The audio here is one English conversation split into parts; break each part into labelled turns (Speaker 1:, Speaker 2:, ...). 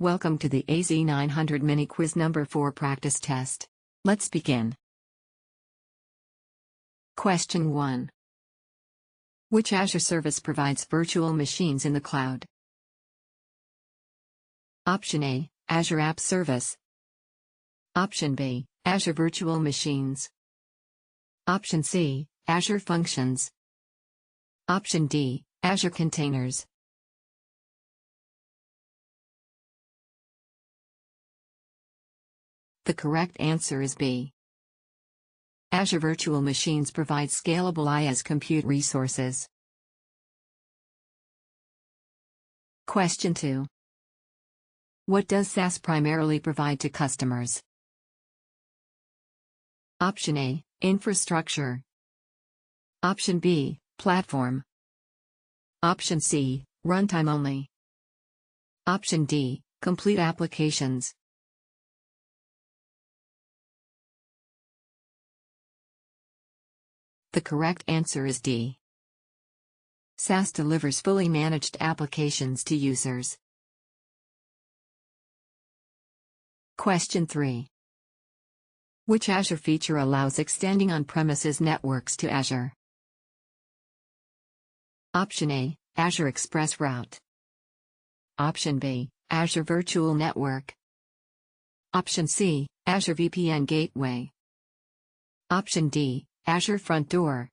Speaker 1: Welcome to the AZ-900 Mini Quiz number 4 practice test. Let's begin. Question 1. Which Azure service provides virtual machines in the cloud? Option A, Azure App Service. Option B, Azure Virtual Machines. Option C, Azure Functions. Option D, Azure Containers. The correct answer is B. Azure Virtual Machines provide scalable IaaS compute resources. Question 2. What does SaaS primarily provide to customers? Option A, Infrastructure. Option B, Platform. Option C, Runtime only. Option D, Complete applications. The correct answer is D. SaaS delivers fully managed applications to users. Question 3. Which Azure feature allows extending on-premises networks to Azure? Option A, Azure Express Route. Option B, Azure Virtual Network. Option C, Azure VPN Gateway. Option D, Azure Front Door.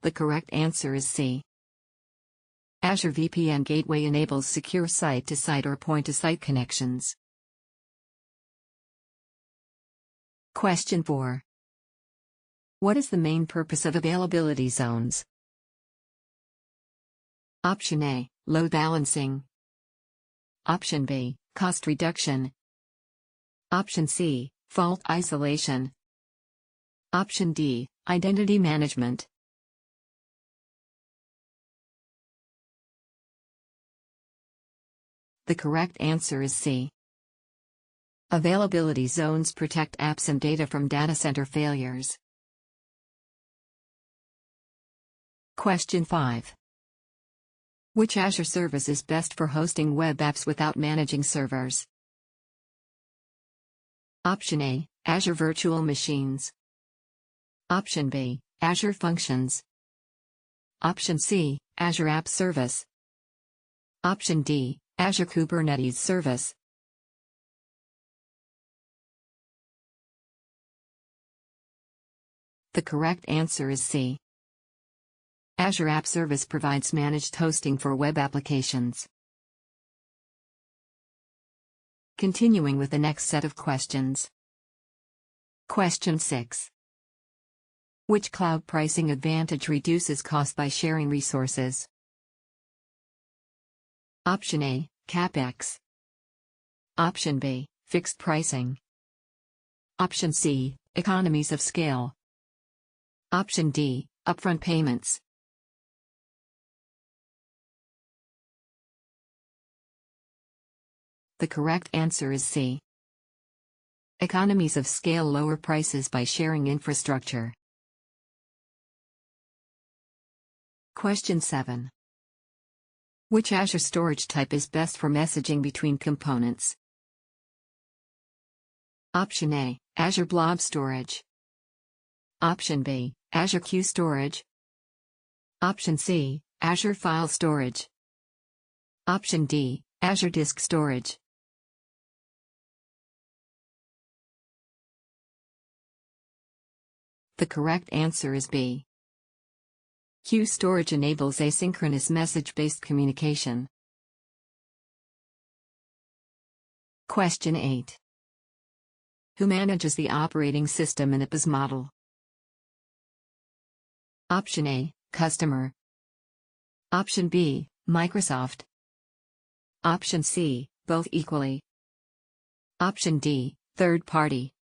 Speaker 1: The correct answer is C. Azure VPN Gateway enables secure site-to-site or point-to-site connections. Question 4. What is the main purpose of availability zones? Option A, load balancing. Option B, cost reduction. Option C, fault isolation. Option D, identity management. The correct answer is C. Availability zones protect apps and data from data center failures. Question 5. Which Azure service is best for hosting web apps without managing servers? Option A, Azure Virtual Machines. Option B, Azure Functions. Option C, Azure App Service. Option D, Azure Kubernetes Service. The correct answer is C. Azure App Service provides managed hosting for web applications. Continuing with the next set of questions. Question 6. Which cloud pricing advantage reduces cost by sharing resources? Option A, CapEx. Option B, fixed pricing. Option C, economies of scale. Option D, upfront payments. The correct answer is C. Economies of scale lower prices by sharing infrastructure. Question 7. Which Azure storage type is best for messaging between components? Option A, Azure Blob Storage. Option B, Azure Queue Storage. Option C, Azure File Storage. Option D, Azure Disk Storage. The correct answer is B. Queue storage enables asynchronous message-based communication. Question 8. Who manages the operating system in a PaaS model? Option A, Customer. Option B, Microsoft. Option C, both equally. Option D, third party.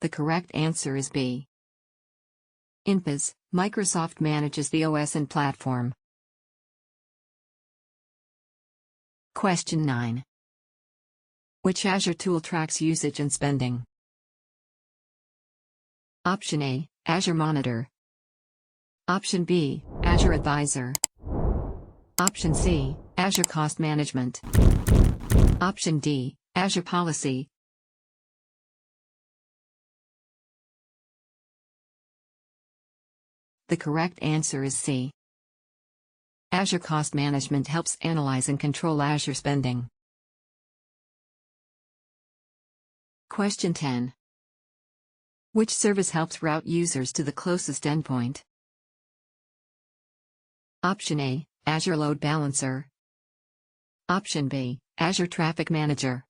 Speaker 1: The correct answer is B. In PaaS, Microsoft manages the OS and platform. Question 9. Which Azure tool tracks usage and spending? Option A, Azure Monitor. Option B, Azure Advisor. Option C, Azure Cost Management. Option D, Azure Policy. The correct answer is C. Azure Cost Management helps analyze and control Azure spending. Question 10. Which service helps route users to the closest endpoint? Option A, Azure Load Balancer. Option B, Azure Traffic Manager.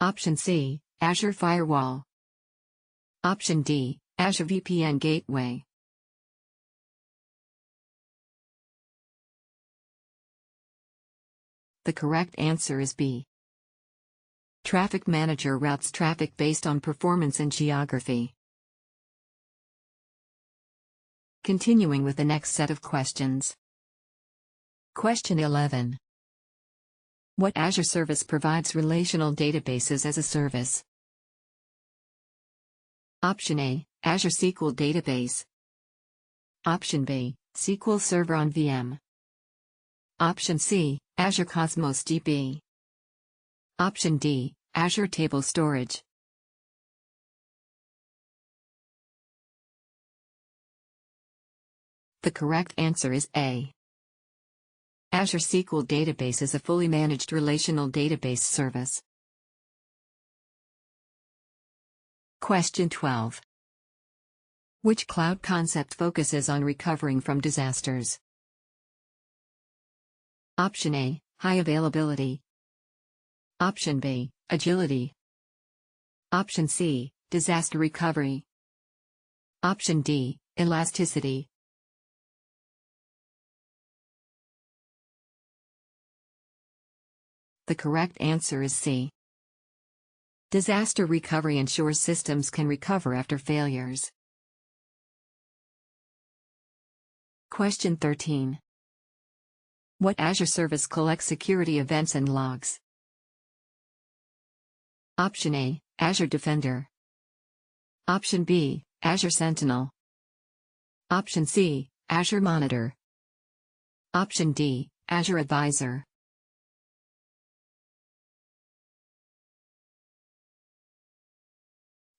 Speaker 1: Option C, Azure Firewall. Option D, Azure VPN Gateway. The correct answer is B. Traffic Manager routes traffic based on performance and geography. Continuing with the next set of questions. Question 11. What Azure service provides relational databases as a service? Option A, Azure SQL Database. Option B, SQL Server on VM. Option C, Azure Cosmos DB. Option D, Azure Table Storage. The correct answer is A. Azure SQL Database is a fully managed relational database service. Question 12. Which cloud concept focuses on recovering from disasters? Option A, High Availability. Option B, Agility. Option C, Disaster Recovery. Option D, Elasticity. The correct answer is C. Disaster recovery ensures systems can recover after failures. Question 13. What Azure service collects security events and logs? Option A, Azure Defender. Option B, Azure Sentinel. Option C, Azure Monitor. Option D, Azure Advisor.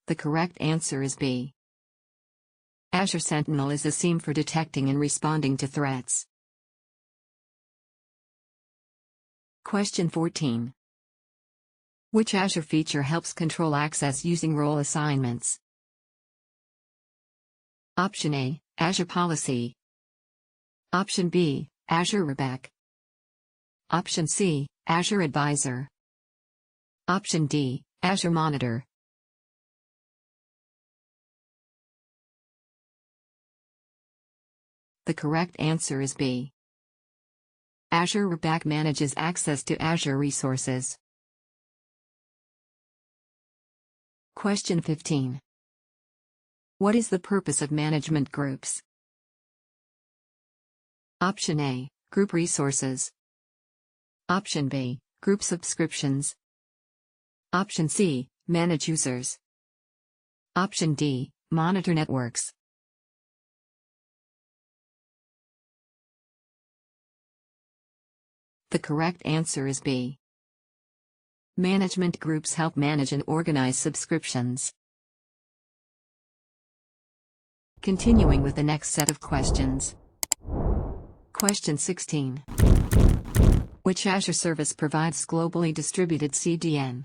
Speaker 1: The correct answer is B. Azure Sentinel is a SIEM for detecting and responding to threats. Question 14. Which Azure feature helps control access using role assignments? Option A, Azure Policy. Option B, Azure Rebec. Option C, Azure Advisor. Option D, Azure Monitor. The correct answer is B. Azure Rebec manages access to Azure resources. Question 15. What is the purpose of management groups? Option A, Group Resources. Option B, Group Subscriptions. Option C, Manage Users. Option D, Monitor Networks. The correct answer is B. Management groups help manage and organize subscriptions. Continuing with the next set of questions. Question 16. Which Azure service provides globally distributed CDN?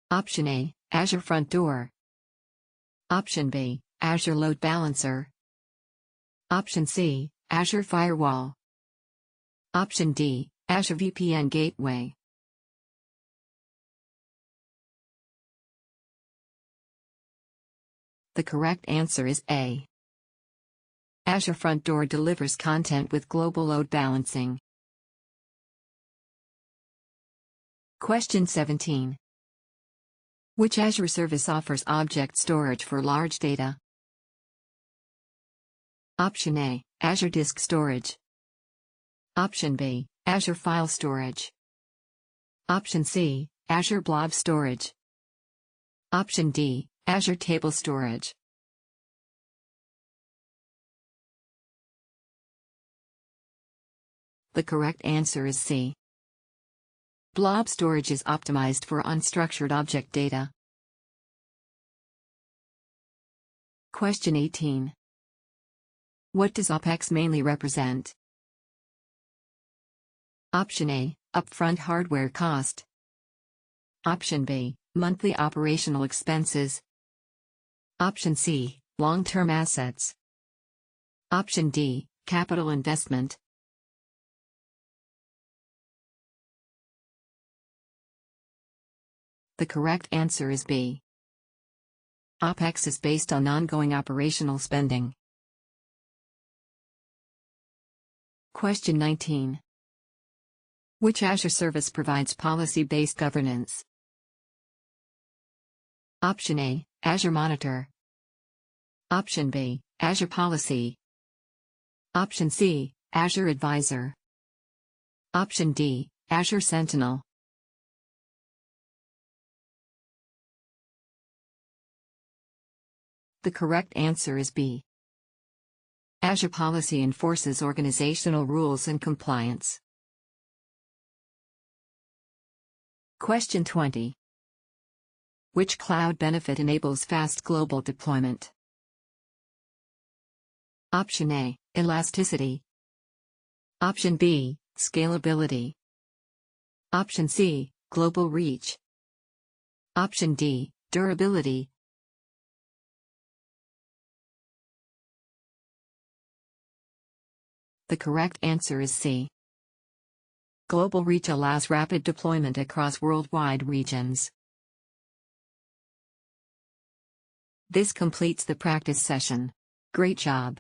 Speaker 1: Option A, Azure Front Door. Option B, Azure Load Balancer. Option C, Azure Firewall. Option D, Azure VPN Gateway. The correct answer is A. Azure Front Door delivers content with global load balancing. Question 17. Which Azure service offers object storage for large data? Option A, Azure Disk Storage. Option B, Azure File Storage. Option C, Azure Blob Storage. Option D, Azure Table Storage. The correct answer is C. Blob storage is optimized for unstructured object data. Question 18. What does OpEx mainly represent? Option A, upfront hardware cost. Option B, monthly operational expenses. Option C, long-term assets. Option D, capital investment. The correct answer is B. OpEx is based on ongoing operational spending. Question 19. Which Azure service provides policy-based governance? Option A, Azure Monitor. Option B, Azure Policy. Option C, Azure Advisor. Option D, Azure Sentinel. The correct answer is B. Azure Policy enforces organizational rules and compliance. Question 20. Which cloud benefit enables fast global deployment? Option A, elasticity. Option B, scalability. Option C, global reach. Option D, durability. The correct answer is C. Global reach allows rapid deployment across worldwide regions. This completes the practice session. Great job!